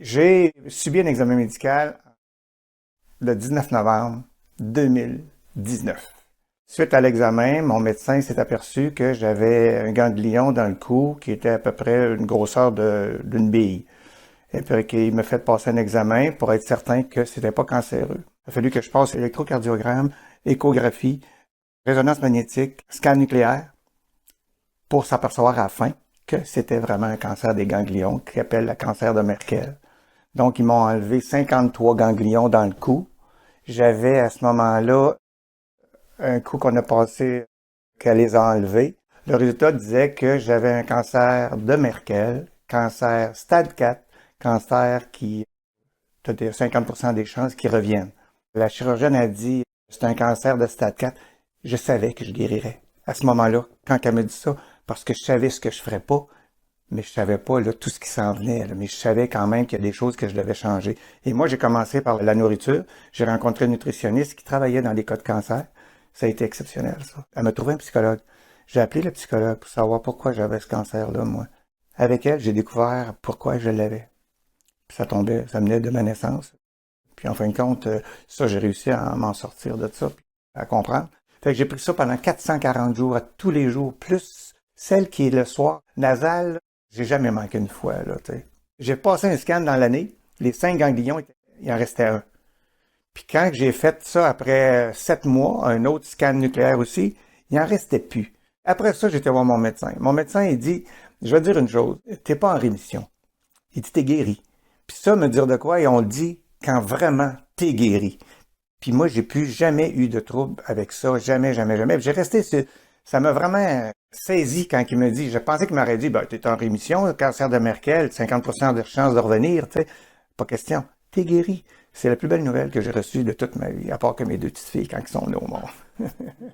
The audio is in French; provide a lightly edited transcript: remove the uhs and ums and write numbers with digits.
J'ai subi un examen médical le 19 novembre 2019. Suite à l'examen, mon médecin s'est aperçu que j'avais un ganglion dans le cou qui était à peu près une grosseur d'une bille. Et puis il m'a fait passer un examen pour être certain que c'était pas cancéreux. Il a fallu que je passe électrocardiogramme, échographie, résonance magnétique, scan nucléaire pour s'apercevoir à la fin que c'était vraiment un cancer des ganglions qui appelle le cancer de Merkel. Donc, ils m'ont enlevé 53 ganglions dans le cou. J'avais à ce moment-là un coup qu'on a passé qu'elle les a enlevés. Le résultat disait que j'avais un cancer de Merkel, cancer stade 4, cancer qui a 50% des chances qui reviennent. La chirurgienne a dit c'est un cancer de stade 4. Je savais que je guérirais. À ce moment-là, quand elle m'a dit ça, parce que je savais ce que je ferais pas, mais je savais pas là, tout ce qui s'en venait. Là, mais je savais quand même qu'il y a des choses que je devais changer. Et moi, j'ai commencé par la nourriture. J'ai rencontré une nutritionniste qui travaillait dans les cas de cancer. Ça a été exceptionnel, ça. Elle m'a trouvé un psychologue. J'ai appelé le psychologue pour savoir pourquoi j'avais ce cancer-là, moi. Avec elle, j'ai découvert pourquoi je l'avais. Puis ça tombait, ça venait de ma naissance. Puis en fin de compte, ça, j'ai réussi à m'en sortir de ça, puis à comprendre. Fait que j'ai pris ça pendant 440 jours, à tous les jours, plus celle qui est le soir, nasale. J'ai jamais manqué une fois, là, tu sais. J'ai passé un scan dans l'année, les 5 ganglions, il en restait un. Puis quand j'ai fait ça après 7 mois, un autre scan nucléaire aussi, il en restait plus. Après ça, j'étais voir mon médecin. Mon médecin, il dit, je vais te dire une chose, t'es pas en rémission. Il dit, t'es guéri. Puis ça, me dire de quoi, et on le dit quand vraiment t'es guéri. Puis moi, j'ai plus jamais eu de trouble avec ça, jamais, jamais, jamais. Puis j'ai resté, ça m'a vraiment saisi quand il me dit, je pensais qu'il m'aurait dit, ben, t'es en rémission, cancer de Merkel, 50% de chance de revenir, tu sais. Pas question. T'es guéri. C'est la plus belle nouvelle que j'ai reçue de toute ma vie, à part que mes deux petites filles quand ils sont nées au monde.